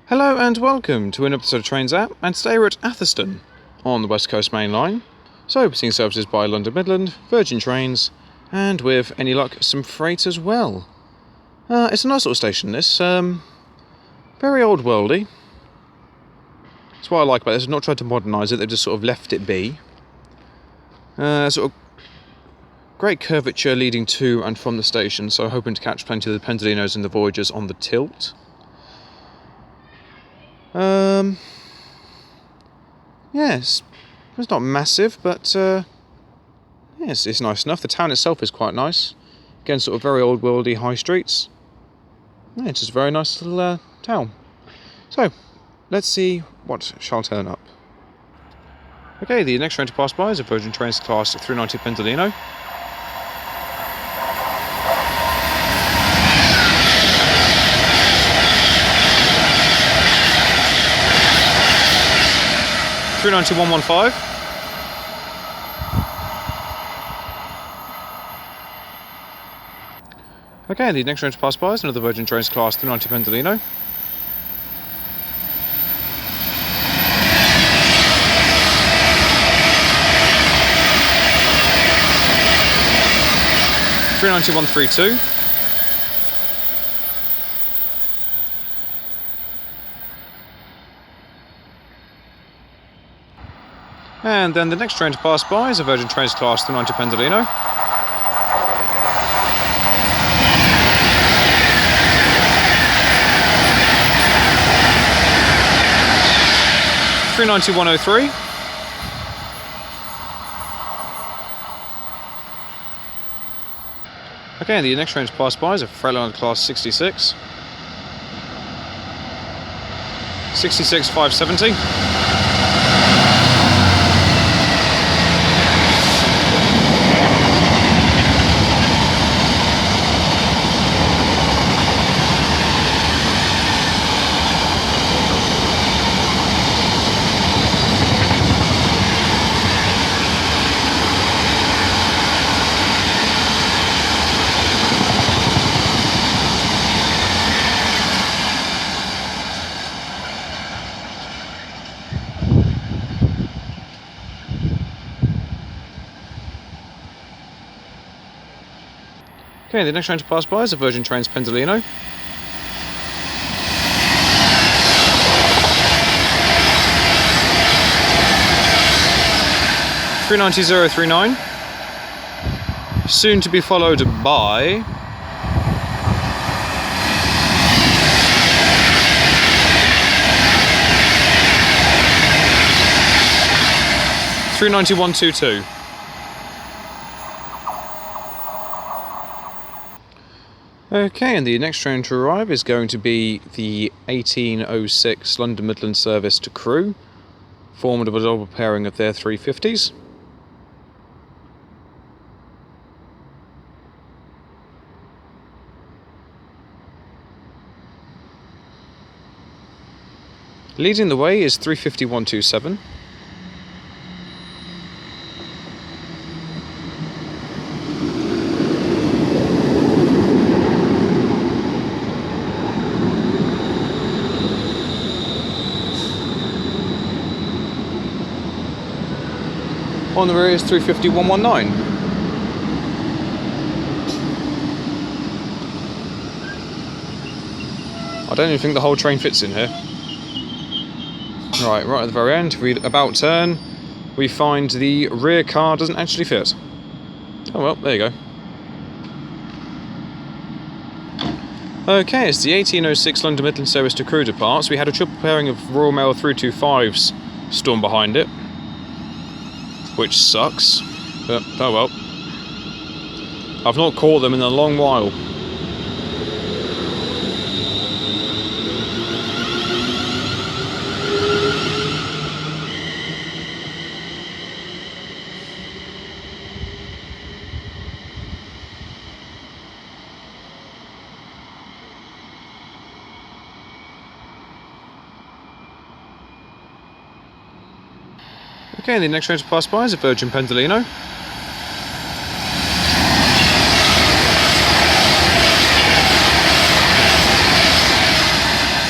Hello and welcome to an episode of Trains App, and today we're at Atherstone on the West Coast Mainline. So, seeing services by London Midland, Virgin Trains, and with any luck, some freight as well. It's a nice little station, this. Very old worldy. That's what I like about this. They've not tried to modernise it, they've just sort of left it be. Sort of great curvature leading to and from the station, so hoping to catch plenty of the Pendolinos and the Voyagers on the tilt. Yes, it's not massive, but yes, it's nice enough. The town itself is quite nice. Again, sort of very old worldy high streets. Yeah, it's just a very nice little town. So, let's see what shall turn up. Okay, the next train to pass by is a Virgin Trains Class 390 Pendolino. (39115). Okay, the next train to pass by is another Virgin Trains Class 390 Pendolino. (39132). And then the next train to pass by is a Virgin Trains Class 390 Pendolino. (39103). Okay, the next train to pass by is a Freightliner Class 66. 66570. Okay, the next train to pass by is a Virgin Trains Pendolino. (39039). Soon to be followed by (39122). Okay, and the next train to arrive is going to be the 1806 London Midland service to Crewe, formed of a double pairing of their 350s. Leading the way is 35127. On the rear is 35119. I don't even think the whole train fits in here. Right at the very end, we about turn, we find the rear car doesn't actually fit. Oh well, there you go. Okay, as the 1806 London Midland service to Crewe departs, we had a triple pairing of Royal Mail 325s storm behind it, which sucks, but oh well. I've not caught them in a long while. Okay, the next train to pass by is a Virgin Pendolino.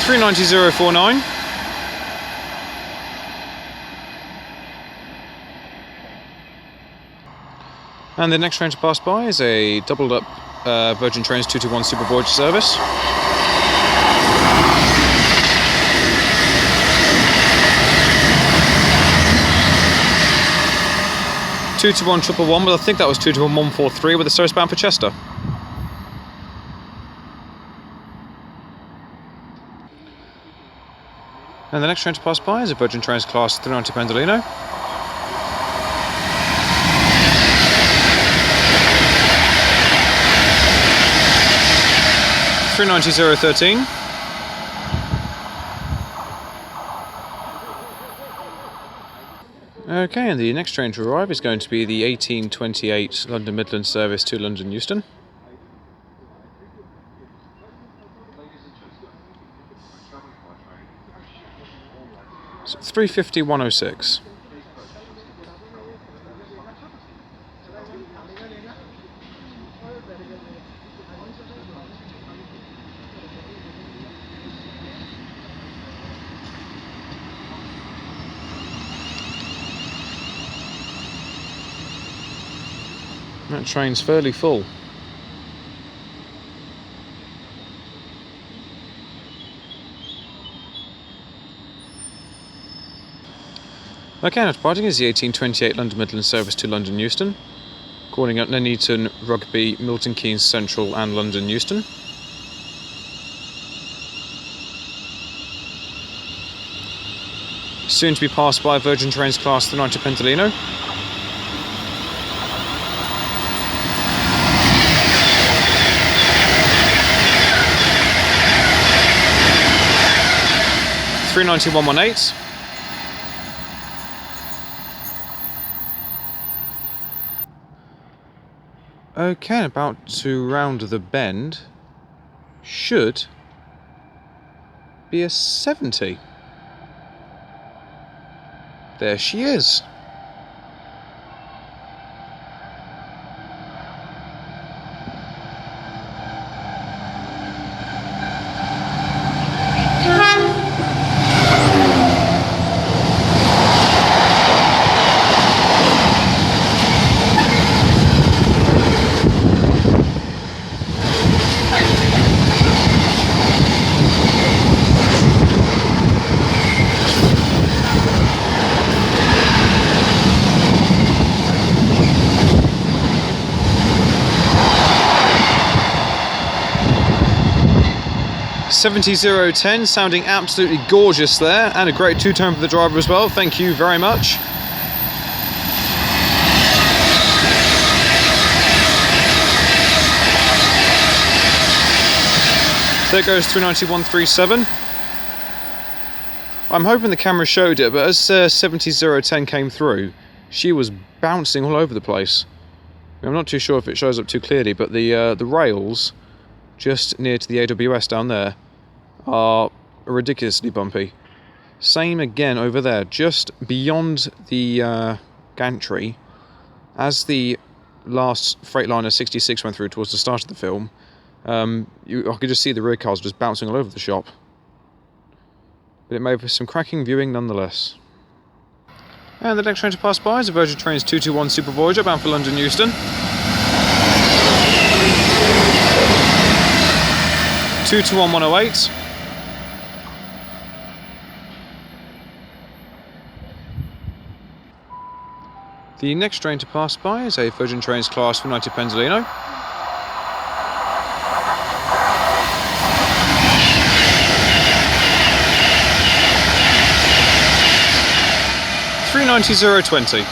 390049. And the next train to pass by is a doubled up Virgin Trains 221 Super Voyager service. Two to 111, but I think that was 2 to 143 with a service bound for Chester. And the next train to pass by is a Virgin Trains Class 390 Pendolino. $390,013. Okay, and the next train to arrive is going to be the 1828 London Midland service to London Euston. So 350,106. That train's fairly full. Okay, now departing is the 1828 London Midland service to London Euston, calling at Nuneaton, Rugby, Milton Keynes Central and London Euston. Soon to be passed by Virgin Trains Class 390 Pendolino. $390,118. Okay, about to round the bend. Should be a 70. There she is. $70,010, sounding absolutely gorgeous there, and a great two-tone for the driver as well. Thank you very much. There goes 391.37. I'm hoping the camera showed it, but as 70,010 came through, she was bouncing all over the place. I'm not too sure if it shows up too clearly, but the rails just near to the AWS down there are ridiculously bumpy. Same again over there, just beyond the gantry. As the last Freightliner 66 went through towards the start of the film, I could just see the rear cars just bouncing all over the shop. But it made for some cracking viewing nonetheless. And the next train to pass by is a Virgin Trains 221 Super Voyager bound for London Euston. 221,108. The next train to pass by is a Virgin Trains Class 390 Pendolino. $390,020.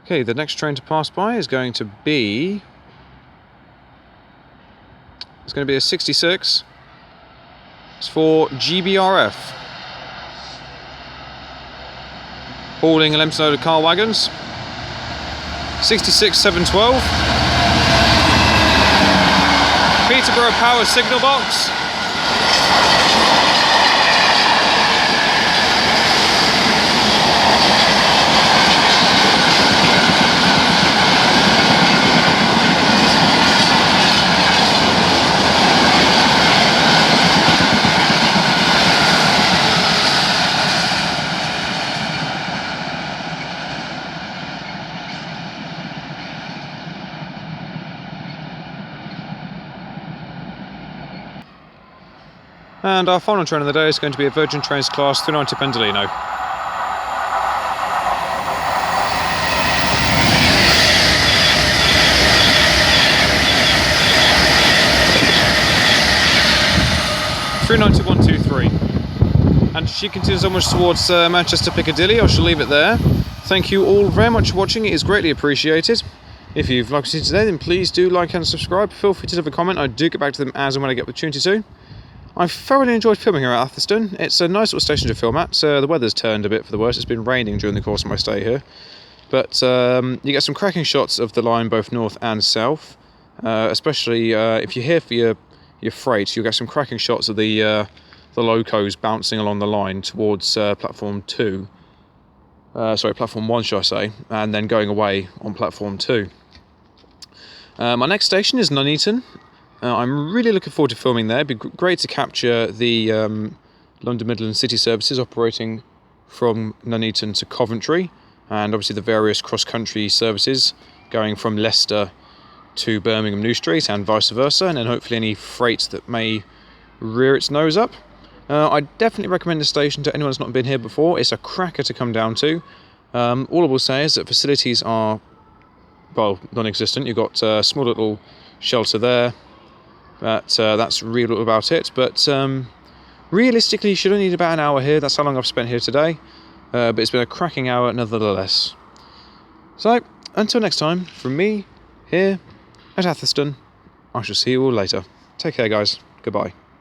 Okay, the next train to pass by is going to be... It's going to be a 66. It's for GBRF. Hauling an empty load of car wagons. 66,712. Peterborough Power Signal Box. And our final train of the day is going to be a Virgin Trains Class 390 Pendolino. .39123, and she continues onwards towards Manchester Piccadilly. I shall leave it there. Thank you all very much for watching. It is greatly appreciated. If you've liked it today, then please do like and subscribe. Feel free to leave a comment. I do get back to them as and when I get the opportunity to. I've thoroughly enjoyed filming here at Atherstone. It's a nice little station to film at. The weather's turned a bit for the worse. It's been raining during the course of my stay here. But you get some cracking shots of the line both north and south. Especially if you're here for your freight, you'll get some cracking shots of the locos bouncing along the line towards platform 2. Platform 1, should I say, and then going away on platform 2. My next station is Nuneaton. I'm really looking forward to filming there. It'd be great to capture the London Midland city services operating from Nuneaton to Coventry, and obviously the various cross-country services going from Leicester to Birmingham New Street and vice versa, and then hopefully any freight that may rear its nose up. I definitely recommend the station to anyone who's not been here before. It's a cracker to come down to. All I will say is that facilities are, well, non-existent. You've got a small little shelter there. That's really about it. But realistically, you should only need about an hour here. That's how long I've spent here today. But it's been a cracking hour nevertheless. So, until next time, from me, here at Atherstone, I shall see you all later. Take care, guys. Goodbye.